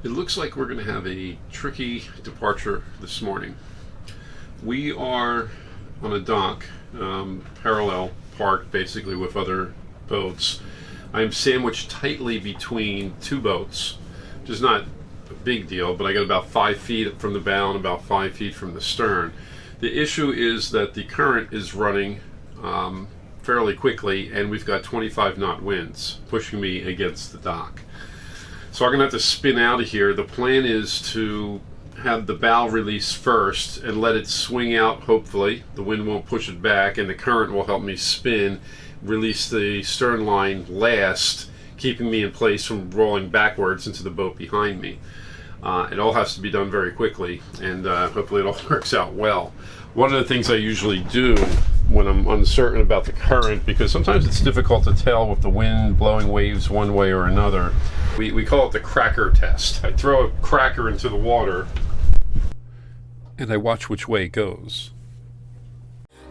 It looks like we're going to have a tricky departure this morning. We are on a dock, parallel parked basically with other boats. I am sandwiched tightly between two boats, which is not a big deal, but I got about 5 feet from the bow and about 5 feet from the stern. The issue is that the current is running fairly quickly, and we've got 25 knot winds pushing me against the dock. So I'm going to have to spin out of here. The plan is to have the bow release first and let it swing out, hopefully. The wind won't push it back, and the current will help me spin, release the stern line last, keeping me in place from rolling backwards into the boat behind me. It all has to be done very quickly, and hopefully it all works out well. One of the things I usually do when I'm uncertain about the current, because sometimes it's difficult to tell with the wind blowing waves one way or another, we call it the cracker test. I throw a cracker into the water and I watch which way it goes.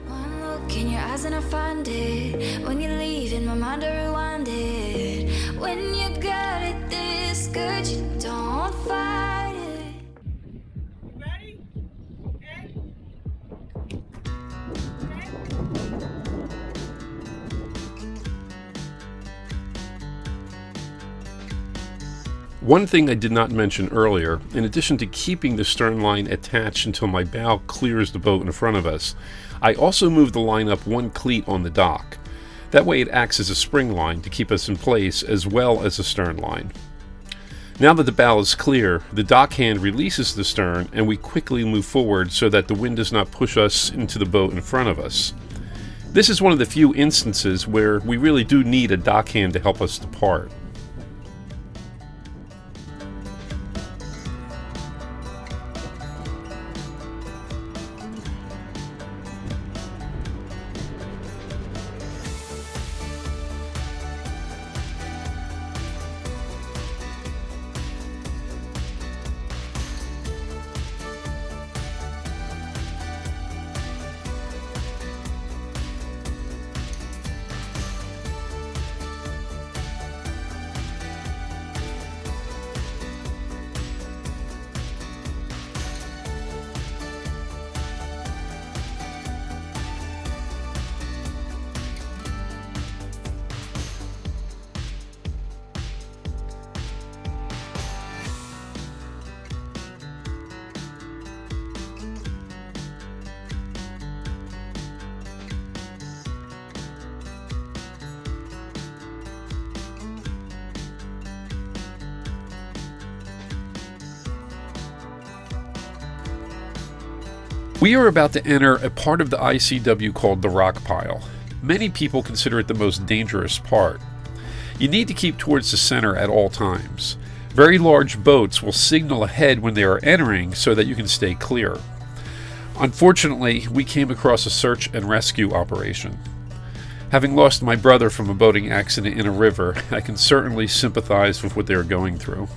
One look in your eyes and I find it. When you leave in my mind I rewind it. When you got it this good, you don't fight it. Ready? And One thing I did not mention earlier, in addition to keeping the stern line attached until my bow clears the boat in front of us, I also move the line up one cleat on the dock. That way it acts as a spring line to keep us in place as well as a stern line. Now that the bow is clear, the dock hand releases the stern and we quickly move forward so that the wind does not push us into the boat in front of us. This is one of the few instances where we really do need a dock hand to help us depart. We are about to enter a part of the ICW called the rock pile. Many people consider it the most dangerous part. You need to keep towards the center at all times. Very large boats will signal ahead when they are entering so that you can stay clear. Unfortunately, we came across a search and rescue operation. Having lost my brother from a boating accident in a river, I can certainly sympathize with what they are going through.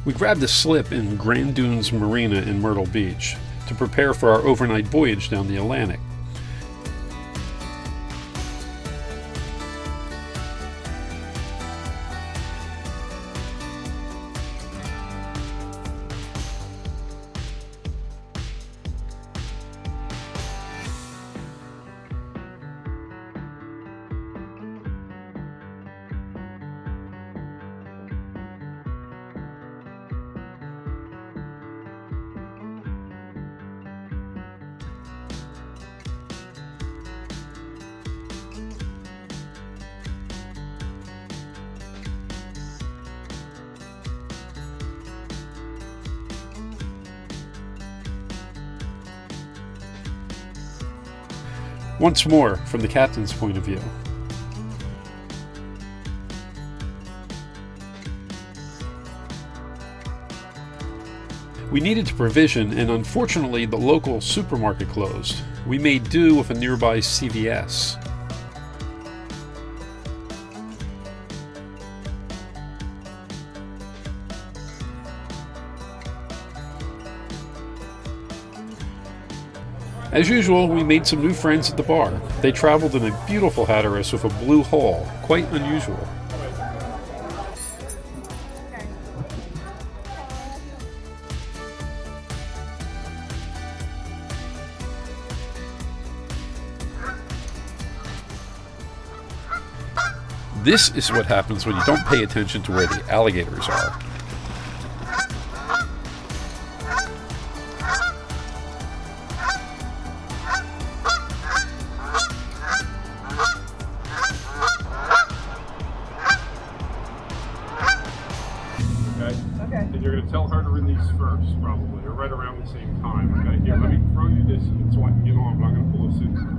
We grabbed a slip in Grand Dunes Marina in Myrtle Beach to prepare for our overnight voyage down the Atlantic. Once more, from the captain's point of view. We needed to provision, and unfortunately the local supermarket closed. We made do with a nearby CVS. As usual, we made some new friends at the bar. They traveled in a beautiful Hatteras with a blue hull, quite unusual. This is what happens when you don't pay attention to where the alligators are. Okay? And you're going to tell her to release first, probably, or right around the same time. Okay? Here, let me throw you this so I can get on, but I'm going to pull this in first.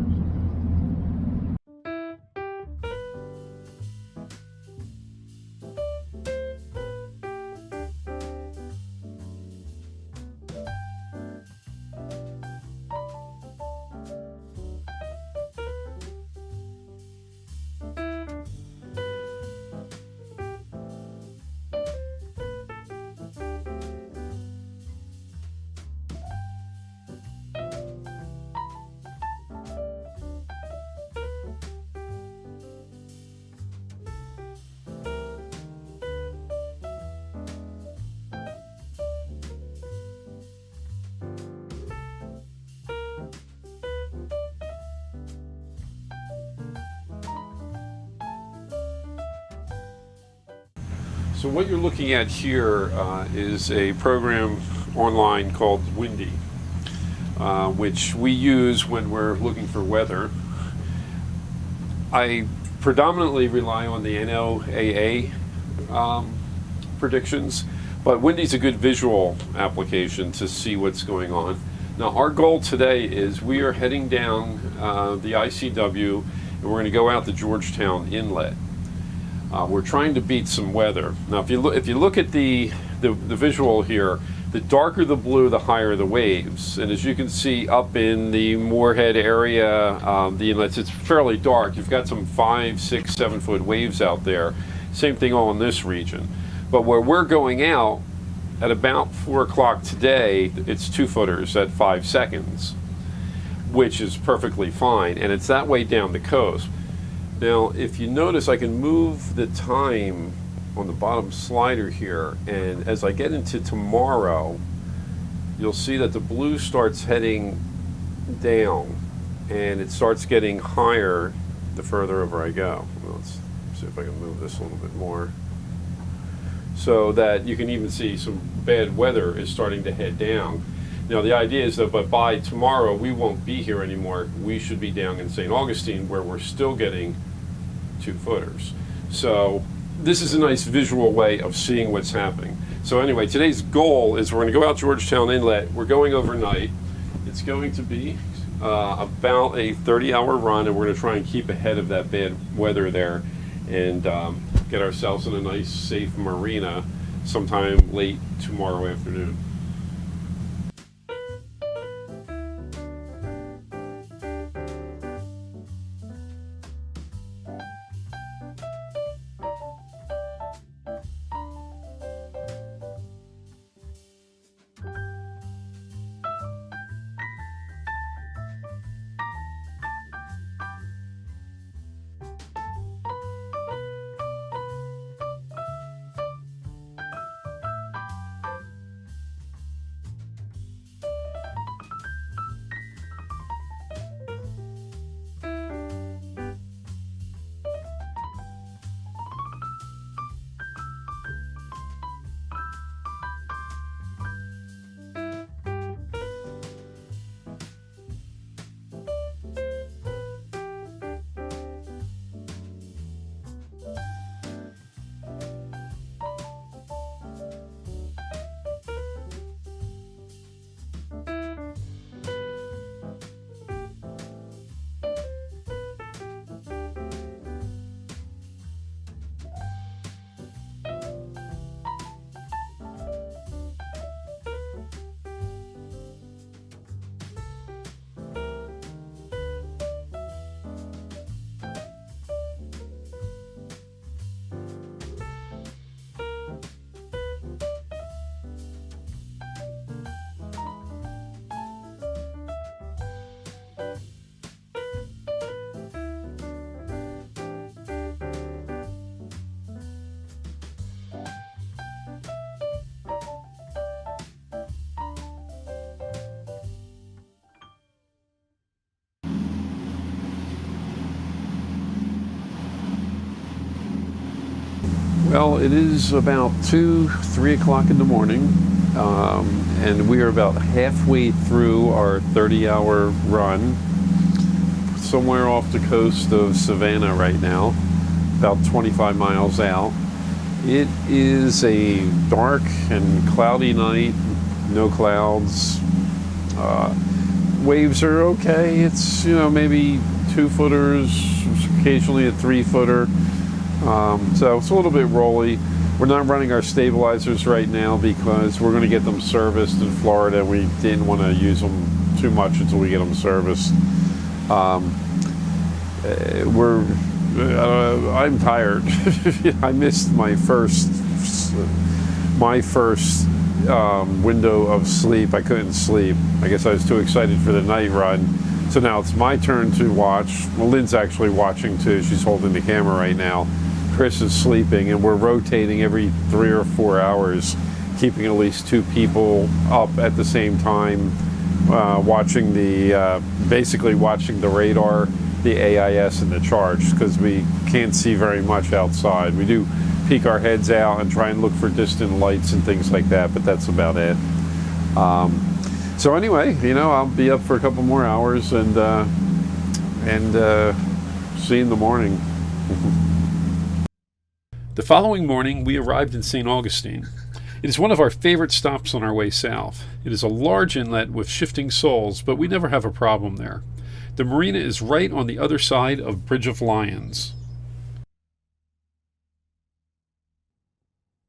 So what you're looking at here is a program online called Windy, which we use when we're looking for weather. I predominantly rely on the NOAA predictions, but Windy's a good visual application to see what's going on. Now our goal today is we are heading down the ICW and we're going to go out the Georgetown Inlet. We're trying to beat some weather. Now, if you look at the visual here, the darker the blue, the higher the waves. And as you can see up in the Moorhead area, the inlets, it's fairly dark. You've got some 5, 6, 7 foot waves out there. Same thing all in this region. But where we're going out at about 4 o'clock today, it's 2 footers at 5 seconds, which is perfectly fine. And it's that way down the coast. Now, if you notice, I can move the time on the bottom slider here, and as I get into tomorrow, you'll see that the blue starts heading down, and it starts getting higher the further over I go. Well, let's see if I can move this a little bit more, so that you can even see some bad weather is starting to head down. Now, the idea is that by tomorrow, we won't be here anymore. We should be down in Saint Augustine, where we're still getting 2 footers. So this is a nice visual way of seeing what's happening. So anyway, today's goal is we're going to go out Georgetown Inlet. We're going overnight. It's going to be about a 30-hour run, and we're going to try and keep ahead of that bad weather there and get ourselves in a nice, safe marina sometime late tomorrow afternoon. Well, it is about 3 o'clock in the morning, and we are about halfway through our 30-hour run, somewhere off the coast of Savannah right now, about 25 miles out. It is a dark and cloudy night, no clouds. Waves are okay. It's, maybe 2-footers, occasionally a 3-footer. So it's a little bit rolly. We're not running our stabilizers right now because we're going to get them serviced in Florida. We didn't want to use them too much until we get them serviced. I'm tired. I missed my first window of sleep. I couldn't sleep. I guess I was too excited for the night run. So now it's my turn to watch. Well, Lynn's actually watching too. She's holding the camera right now. Chris is sleeping, and we're rotating every 3 or 4 hours, keeping at least 2 people up at the same time, basically watching the radar, the AIS, and the charge, because we can't see very much outside. We do peek our heads out and try and look for distant lights and things like that, but that's about it. So anyway, I'll be up for a couple more hours and see you in the morning. The following morning, we arrived in Saint Augustine. It is one of our favorite stops on our way south. It is a large inlet with shifting shoals, but we never have a problem there. The marina is right on the other side of Bridge of Lions.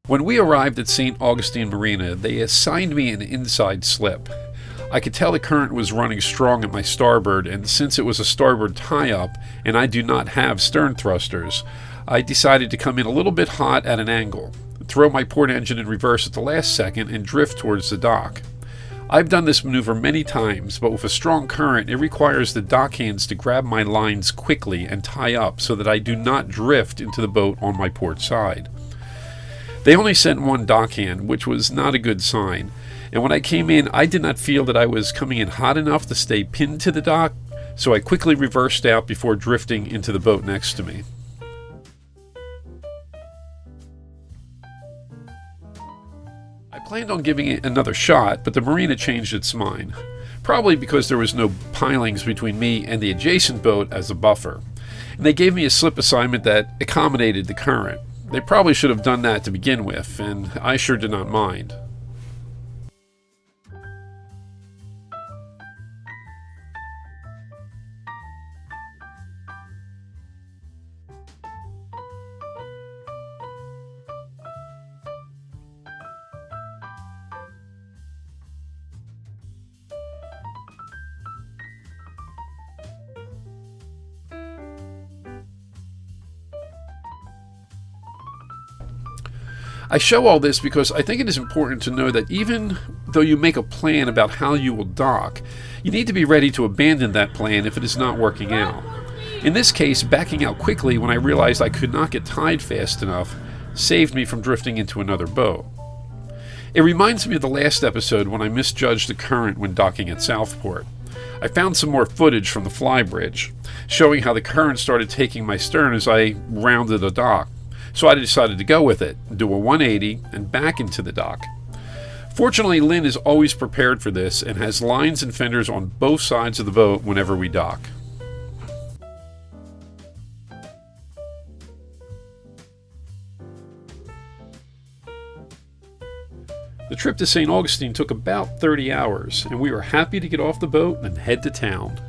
When we arrived at Saint Augustine Marina, they assigned me an inside slip. I could tell the current was running strong at my starboard, and since it was a starboard tie-up and I do not have stern thrusters, I decided to come in a little bit hot at an angle, throw my port engine in reverse at the last second, and drift towards the dock. I've done this maneuver many times, but with a strong current, it requires the dockhands to grab my lines quickly and tie up so that I do not drift into the boat on my port side. They only sent one dockhand, which was not a good sign, and when I came in, I did not feel that I was coming in hot enough to stay pinned to the dock, so I quickly reversed out before drifting into the boat next to me. I planned on giving it another shot, but the marina changed its mind, probably because there was no pilings between me and the adjacent boat as a buffer, and they gave me a slip assignment that accommodated the current. They probably should have done that to begin with, and I sure did not mind. I show all this because I think it is important to know that even though you make a plan about how you will dock, you need to be ready to abandon that plan if it is not working out. In this case, backing out quickly when I realized I could not get tied fast enough saved me from drifting into another boat. It reminds me of the last episode when I misjudged the current when docking at Southport. I found some more footage from the flybridge, showing how the current started taking my stern as I rounded a dock. So I decided to go with it, do a 180, and back into the dock. Fortunately, Lynn is always prepared for this and has lines and fenders on both sides of the boat whenever we dock. The trip to Saint Augustine took about 30 hours, and we were happy to get off the boat and head to town.